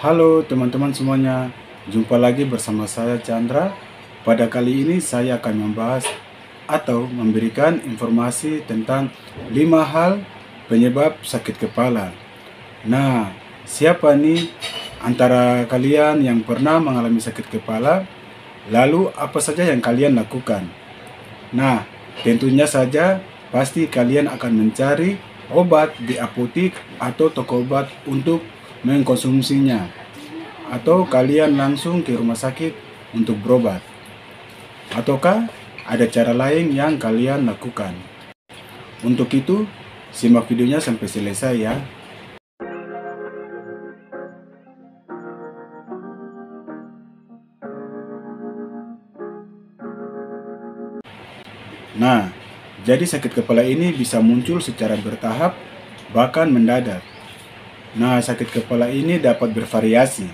Halo teman-teman semuanya, jumpa lagi bersama saya Chandra. Pada kali ini saya akan membahas atau memberikan informasi tentang 5 hal penyebab sakit kepala. Nah, siapa nih antara kalian yang pernah mengalami sakit kepala? Lalu apa saja yang kalian lakukan? Nah, tentunya saja pasti kalian akan mencari obat di apotik atau toko obat untuk mengkonsumsinya, atau kalian langsung ke rumah sakit untuk berobat, ataukah ada cara lain yang kalian lakukan. Untuk itu, simak videonya sampai selesai ya. Nah, jadi sakit kepala ini bisa muncul secara bertahap, bahkan mendadak. Nah, sakit kepala ini dapat bervariasi.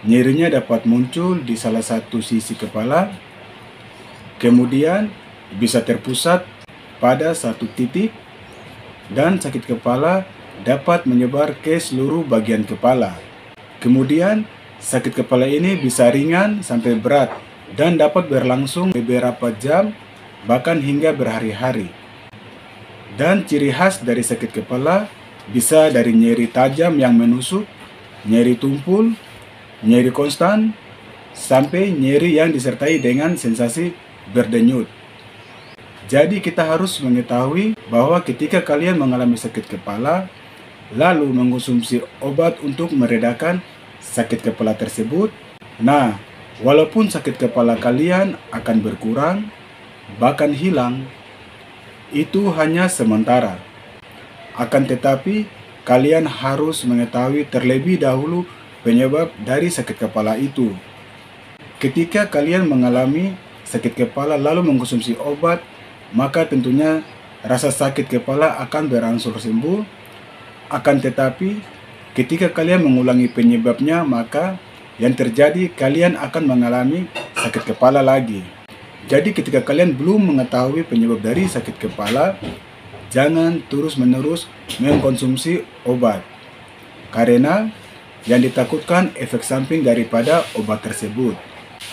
Nyerinya dapat muncul di salah satu sisi kepala, kemudian bisa terpusat pada satu titik, dan sakit kepala dapat menyebar ke seluruh bagian kepala. Kemudian, sakit kepala ini bisa ringan sampai berat dan dapat berlangsung beberapa jam, bahkan hingga berhari-hari. Dan ciri khas dari sakit kepala bisa dari nyeri tajam yang menusuk, nyeri tumpul, nyeri konstan, sampai nyeri yang disertai dengan sensasi berdenyut. Jadi kita harus mengetahui bahwa ketika kalian mengalami sakit kepala, lalu mengkonsumsi obat untuk meredakan sakit kepala tersebut, nah, walaupun sakit kepala kalian akan berkurang, bahkan hilang, itu hanya sementara. Akan tetapi, kalian harus mengetahui terlebih dahulu penyebab dari sakit kepala itu. Ketika kalian mengalami sakit kepala lalu mengkonsumsi obat, maka tentunya rasa sakit kepala akan berangsur sembuh. Akan tetapi, ketika kalian mengulangi penyebabnya, maka yang terjadi kalian akan mengalami sakit kepala lagi. Jadi ketika kalian belum mengetahui penyebab dari sakit kepala, jangan terus-menerus mengkonsumsi obat, karena yang ditakutkan efek samping daripada obat tersebut.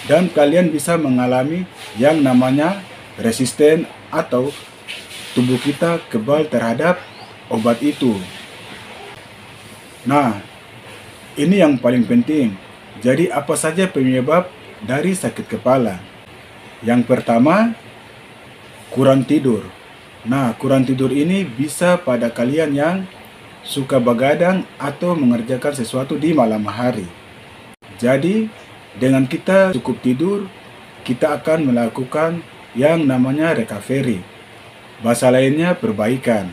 Dan kalian bisa mengalami yang namanya resisten atau tubuh kita kebal terhadap obat itu. Nah, ini yang paling penting. Jadi apa saja penyebab dari sakit kepala? Yang pertama, kurang tidur. Nah, kurang tidur ini bisa pada kalian yang suka begadang atau mengerjakan sesuatu di malam hari. Jadi, dengan kita cukup tidur, kita akan melakukan yang namanya recovery. Bahasa lainnya perbaikan.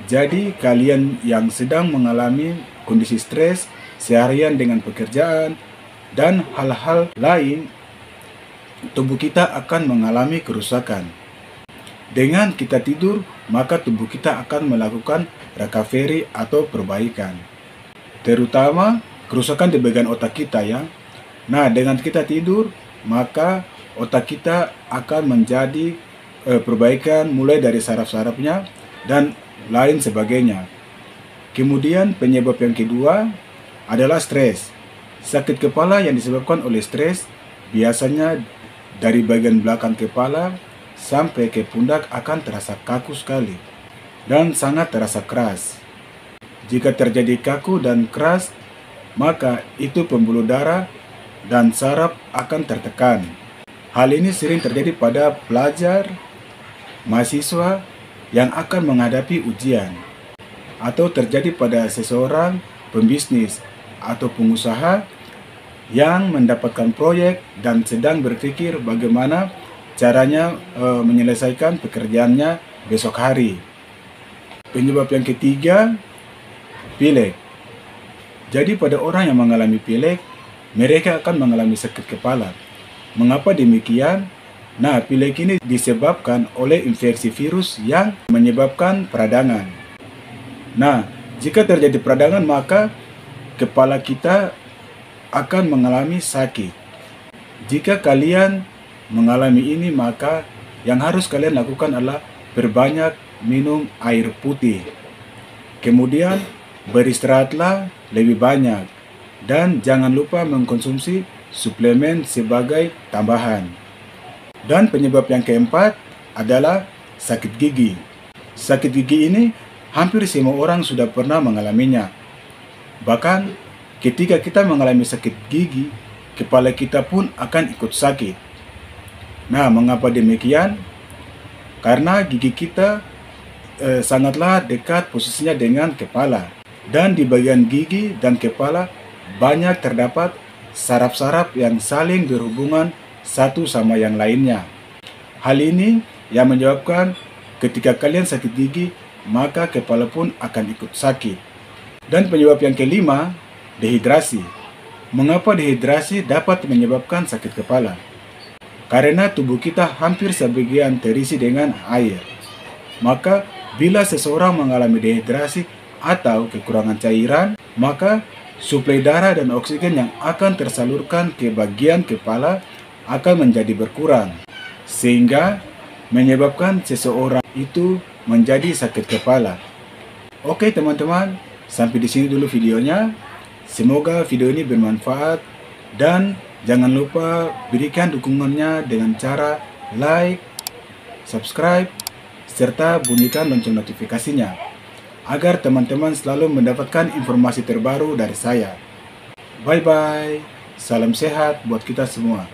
Jadi, kalian yang sedang mengalami kondisi stres seharian dengan pekerjaan dan hal-hal lain, tubuh kita akan mengalami kerusakan. Dengan kita tidur, maka tubuh kita akan melakukan recovery atau perbaikan. Terutama kerusakan di bagian otak kita ya. Nah, dengan kita tidur, maka otak kita akan menjadi perbaikan mulai dari saraf-sarafnya dan lain sebagainya. Kemudian penyebab yang kedua adalah stres. Sakit kepala yang disebabkan oleh stres biasanya dari bagian belakang kepala sampai ke pundak akan terasa kaku sekali dan sangat terasa keras. Jika terjadi kaku dan keras, maka itu pembuluh darah dan saraf akan tertekan. Hal ini sering terjadi pada pelajar, mahasiswa yang akan menghadapi ujian, atau terjadi pada seseorang pembisnis atau pengusaha yang mendapatkan proyek dan sedang berpikir bagaimana caranya menyelesaikan pekerjaannya besok hari. Penyebab yang ketiga, pilek. Jadi pada orang yang mengalami pilek, mereka akan mengalami sakit kepala. Mengapa demikian? Nah, pilek ini disebabkan oleh infeksi virus yang menyebabkan peradangan. Nah, jika terjadi peradangan, maka kepala kita akan mengalami sakit. Jika kalian mengalami ini, maka yang harus kalian lakukan adalah berbanyak minum air putih. Kemudian beristirahatlah lebih banyak. Dan jangan lupa mengkonsumsi suplemen sebagai tambahan. Dan penyebab yang keempat adalah sakit gigi. Sakit gigi ini hampir semua orang sudah pernah mengalaminya. Bahkan ketika kita mengalami sakit gigi, kepala kita pun akan ikut sakit. Nah, mengapa demikian? Karena gigi kita sangatlah dekat posisinya dengan kepala. Dan di bagian gigi dan kepala banyak terdapat saraf-saraf yang saling berhubungan satu sama yang lainnya. Hal ini yang menyebabkan ketika kalian sakit gigi, maka kepala pun akan ikut sakit. Dan penyebab yang kelima, dehidrasi. Mengapa dehidrasi dapat menyebabkan sakit kepala? Karena tubuh kita hampir sebagian terisi dengan air. Maka bila seseorang mengalami dehidrasi atau kekurangan cairan, maka suplai darah dan oksigen yang akan tersalurkan ke bagian kepala akan menjadi berkurang, sehingga menyebabkan seseorang itu menjadi sakit kepala. Oke teman-teman, sampai di sini dulu videonya. Semoga video ini bermanfaat dan jangan lupa berikan dukungannya dengan cara like, subscribe, serta bunyikan lonceng notifikasinya agar teman-teman selalu mendapatkan informasi terbaru dari saya. Bye-bye, salam sehat buat kita semua.